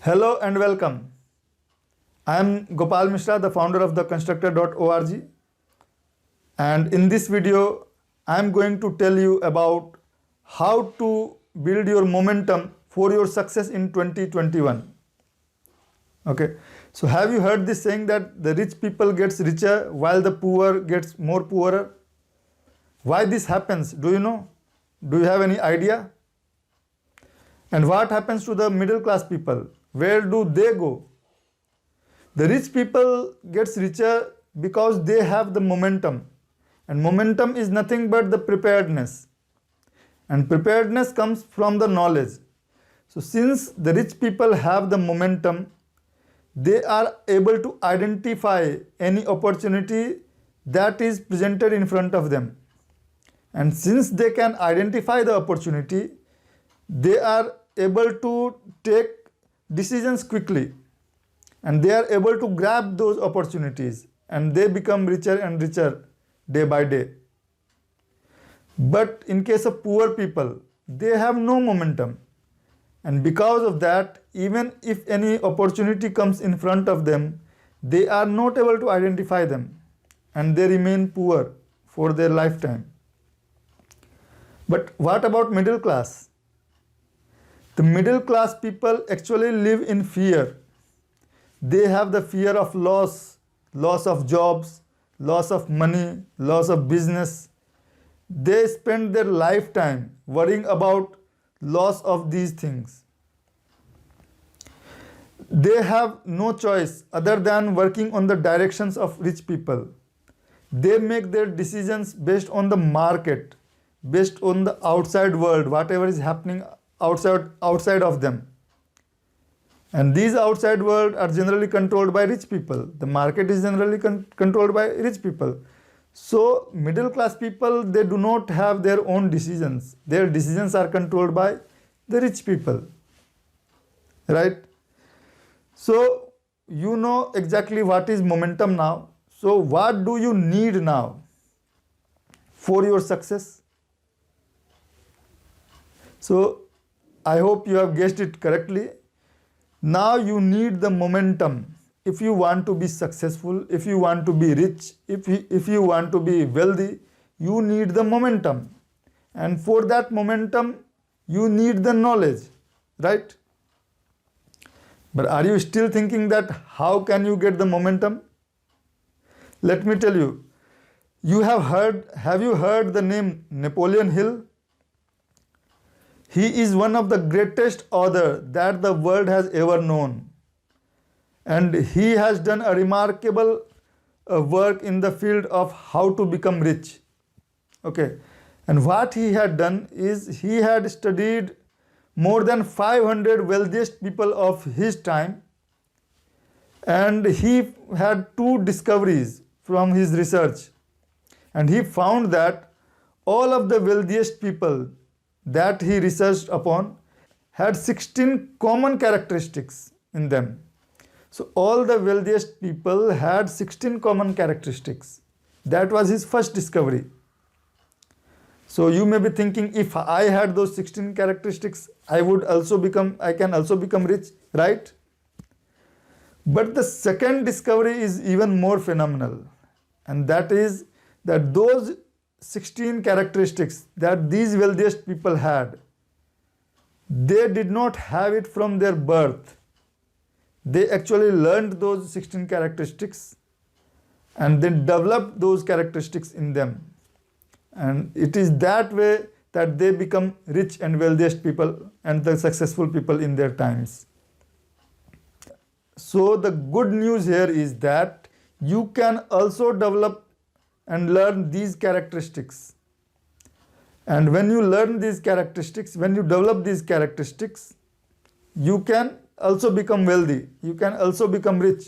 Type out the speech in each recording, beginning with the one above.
Hello and welcome. I am Gopal Mishra, the founder of theconstructor.org, and in this video I am going to tell you about how to build your momentum for your success in 2021. Okay, so have you heard this saying that the rich people gets richer while the poor gets more poorer? Why this happens? Do you know? Do you have any idea? And what happens to the middle class people? Where do they go? The rich people gets richer because they have the momentum, and momentum is nothing but the preparedness, and preparedness comes from the knowledge. So since the rich people have the momentum, they are able to identify any opportunity that is presented in front of them, and since they can identify the opportunity, they are able to take decisions quickly, and they are able to grab those opportunities, and they become richer and richer day by day. But in case of poor people, they have no momentum, and because of that, even if any opportunity comes in front of them, they are not able to identify them, and they remain poor for their lifetime. But what about middle class? The middle class people actually live in fear. They have the fear of loss of jobs, loss of money, loss of business. They spend their lifetime worrying about loss of these things. They have no choice other than working on the directions of rich people. They make their decisions based on the market, based on the outside world, whatever is happening outside of them. And these outside world are generally controlled by rich people. The market is generally controlled by rich people. So middle class people, they do not have their own decisions. Their decisions are controlled by the rich people, right? So you know exactly what is momentum now. So what do you need now for your success? So I hope you have guessed it correctly. Now you need the momentum. If you want to be successful, if you want to be rich, if you want to be wealthy, you need the momentum. And for that momentum, you need the knowledge, right? But are you still thinking that how can you get the momentum? Let me tell you. Have you heard the name Napoleon Hill? He is one of the greatest authors that the world has ever known. And he has done a remarkable work in the field of how to become rich. Okay. And what he had done is he had studied more than 500 wealthiest people of his time. And he had two discoveries from his research. And he found that all of the wealthiest people that he researched upon had 16 common characteristics in them. So all the wealthiest people had 16 common characteristics. That was his first discovery. So you may be thinking, if I had those 16 characteristics, I can also become rich, right? But the second discovery is even more phenomenal, and that is that those 16 characteristics that these wealthiest people had, they did not have it from their birth. They actually learned those 16 characteristics and then developed those characteristics in them. And it is that way that they become rich and wealthiest people and the successful people in their times. So the good news here is that you can also develop and learn these characteristics. And when you learn these characteristics, when you develop these characteristics, you can also become wealthy, you can also become rich.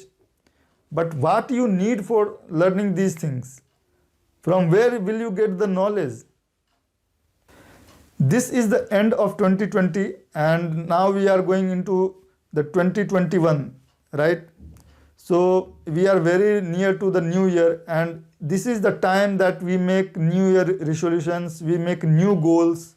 But what you need for learning these things? From where will you get the knowledge? This is the end of 2020, and now we are going into the 2021, right? So we are very near to the new year, and this is the time that we make new year resolutions, we make new goals.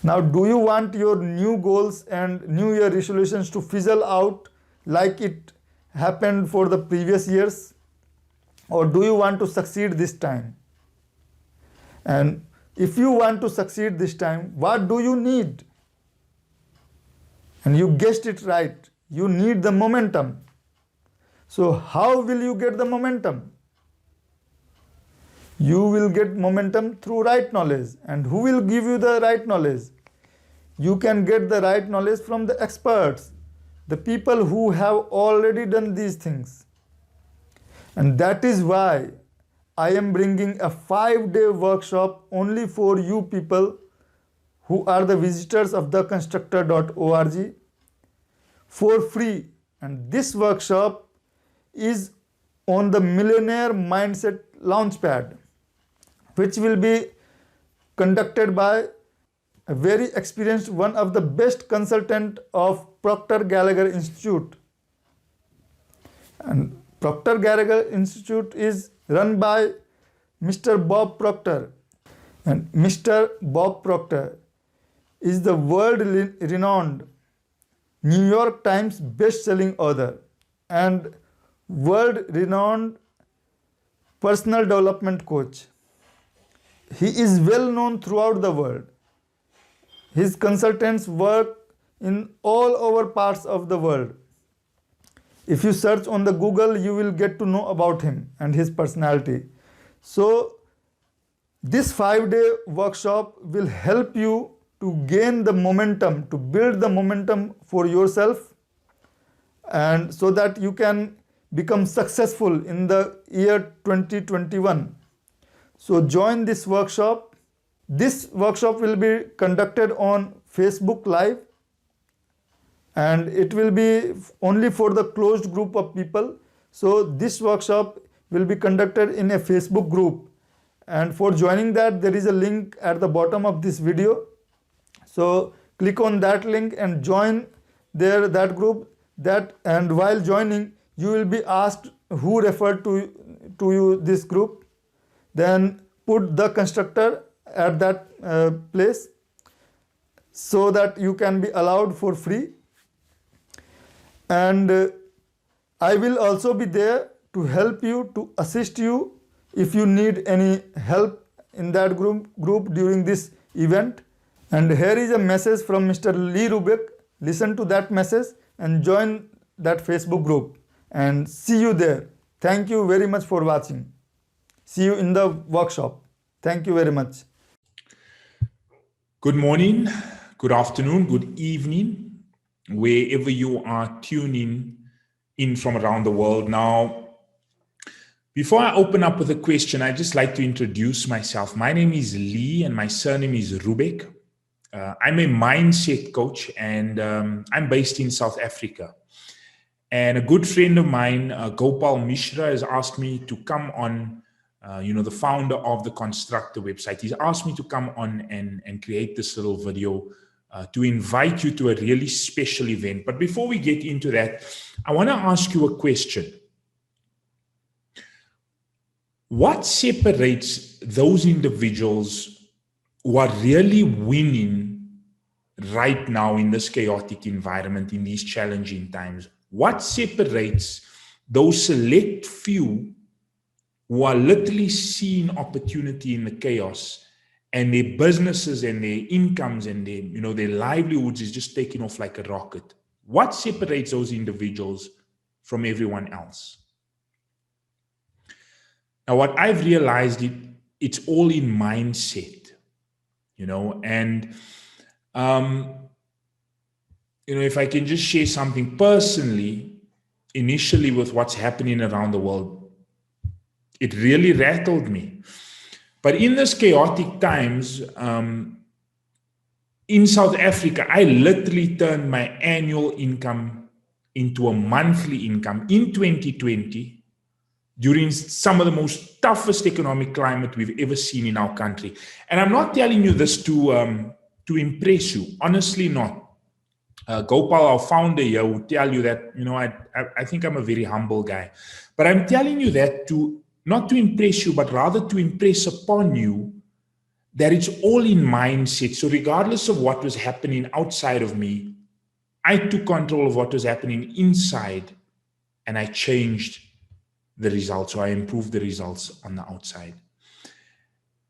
Now, do you want your new goals and new year resolutions to fizzle out like it happened for the previous years? Or do you want to succeed this time? And if you want to succeed this time, what do you need? And you guessed it right. You need the momentum. So how will you get the momentum? You will get momentum through right knowledge. And who will give you the right knowledge? You can get the right knowledge from the experts, the people who have already done these things. And that is why I am bringing a 5-day workshop only for you people who are the visitors of theconstructor.org for free. And this workshop is on the Millionaire Mindset Launchpad, which will be conducted by a very experienced, one of the best consultant of Proctor Gallagher Institute. And Proctor Gallagher Institute is run by Mr. Bob Proctor. And Mr. Bob Proctor is the world-renowned New York Times best-selling author and world-renowned personal development coach. He is well known throughout the world. His consultants work in all over parts of the world. If you search on the Google, you will get to know about him and his personality. So this 5-day workshop will help you to gain the momentum, to build the momentum for yourself, and so that you can become successful in the year 2021. So join this workshop. This workshop will be conducted on Facebook Live, and it will be only for the closed group of people. So this workshop will be conducted in a Facebook group, and for joining that, there is a link at the bottom of this video. So click on that link and join that group. And while joining, you will be asked who referred to you this group. Then put the constructor at that place so that you can be allowed for free. And I will also be there to help you, to assist you if you need any help in that group during this event. And here is a message from Mr. Lee Rubek. Listen to that message and join that Facebook group, and see you there. Thank you very much for watching. See you in the workshop. Thank you very much. Good morning, good afternoon, good evening, wherever you are tuning in from around the world. Now, before I open up with a question, I'd just like to introduce myself. My name is Lee and my surname is Rubek. I'm a mindset coach, and I'm based in South Africa. And a good friend of mine, Gopal Mishra, has asked me to come on, the founder of the Constructor website. He's asked me to come on and create this little video to invite you to a really special event. But before we get into that, I want to ask you a question. What separates those individuals who are really winning right now in this chaotic environment, in these challenging times? What separates those select few who are literally seeing opportunity in the chaos, and their businesses and their incomes and their livelihoods is just taking off like a rocket? What separates those individuals from everyone else? Now, what I've realized, it's all in mindset. If I can just share something personally, initially with what's happening around the world, it really rattled me. But in this chaotic times, in South Africa, I literally turned my annual income into a monthly income in 2020, during some of the most toughest economic climate we've ever seen in our country. And I'm not telling you this to impress you, honestly not. Gopal, our founder here, will tell you that, I think I'm a very humble guy. But I'm telling you that not to impress you, but rather to impress upon you that it's all in mindset. So regardless of what was happening outside of me, I took control of what was happening inside, and I changed the results, or I improved the results on the outside.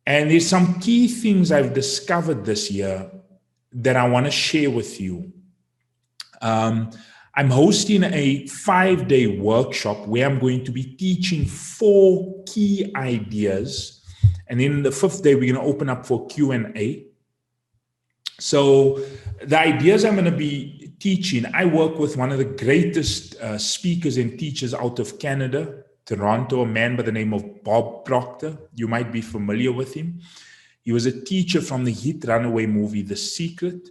And there's some key things I've discovered this year that I want to share with you. I'm hosting a 5-day workshop where I'm going to be teaching 4 key ideas. And then the 5th day, we're going to open up for Q&A. So the ideas I'm going to be teaching, I work with one of the greatest speakers and teachers out of Canada, Toronto, a man by the name of Bob Proctor. You might be familiar with him. He was a teacher from the hit runaway movie, The Secret.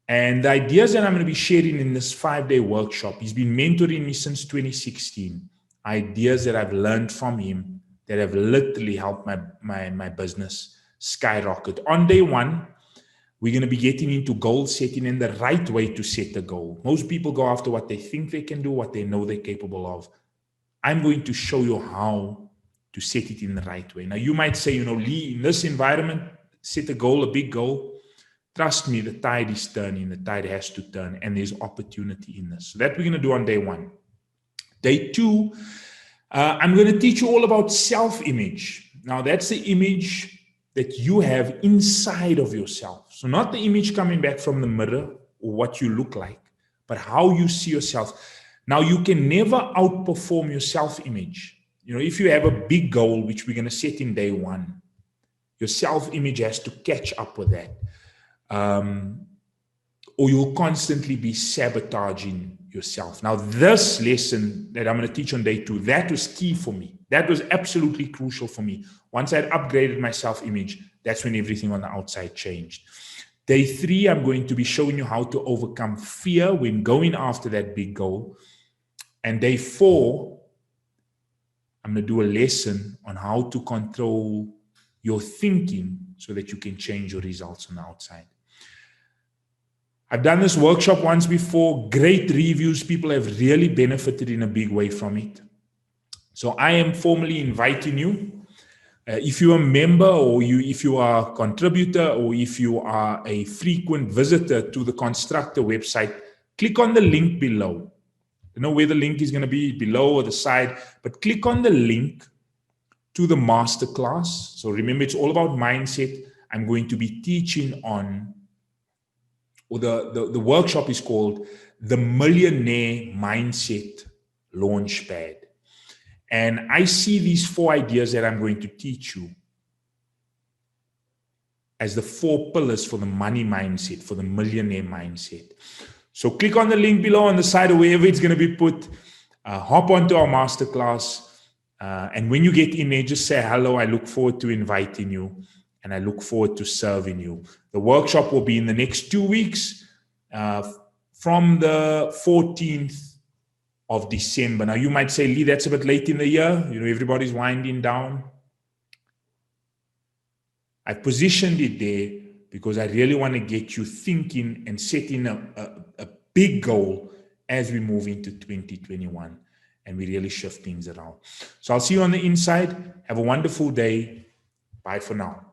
And the ideas that I'm going to be sharing in this 5-day workshop, he's been mentoring me since 2016. Ideas that I've learned from him that have literally helped my business skyrocket. On day 1, we're going to be getting into goal setting and the right way to set a goal. Most people go after what they think they can do, what they know they're capable of. I'm going to show you how to set it in the right way. Now, you might say, Lee, in this environment, set a goal, a big goal. Trust me, the tide is turning. The tide has to turn, and there's opportunity in this. So that we're going to do on day 1. Day 2, I'm going to teach you all about self-image. Now, that's the image that you have inside of yourself. So not the image coming back from the mirror or what you look like, but how you see yourself. Now, you can never outperform your self-image. If you have a big goal, which we're going to set in day 1, your self-image has to catch up with that. Or you'll constantly be sabotaging yourself. Now, this lesson that I'm going to teach on day 2, that was key for me. That was absolutely crucial for me. Once I'd upgraded my self-image, that's when everything on the outside changed. Day 3, I'm going to be showing you how to overcome fear when going after that big goal. And day 4, I'm going to do a lesson on how to control your thinking so that you can change your results on the outside. I've done this workshop once before, great reviews. People have really benefited in a big way from it. So I am formally inviting you. If you're a member, or if you are a contributor, or if you are a frequent visitor to the Constructor website, click on the link below. You know where the link is going to be, below or the side, but click on the link to the masterclass. So remember, it's all about mindset. I'm going to be teaching on, or the workshop is called the Millionaire Mindset Launchpad. And I see these 4 ideas that I'm going to teach you as the 4 pillars for the money mindset, for the millionaire mindset. So click on the link below on the side, or wherever it's going to be put. Hop onto our masterclass. And when you get in there, just say hello. I look forward to inviting you, and I look forward to serving you. The workshop will be in the next 2 weeks, from the 14th of December. Now, you might say, Lee, that's a bit late in the year. Everybody's winding down. I positioned it there because I really want to get you thinking and setting a big goal as we move into 2021 and we really shift things around. So I'll see you on the inside. Have a wonderful day. Bye for now.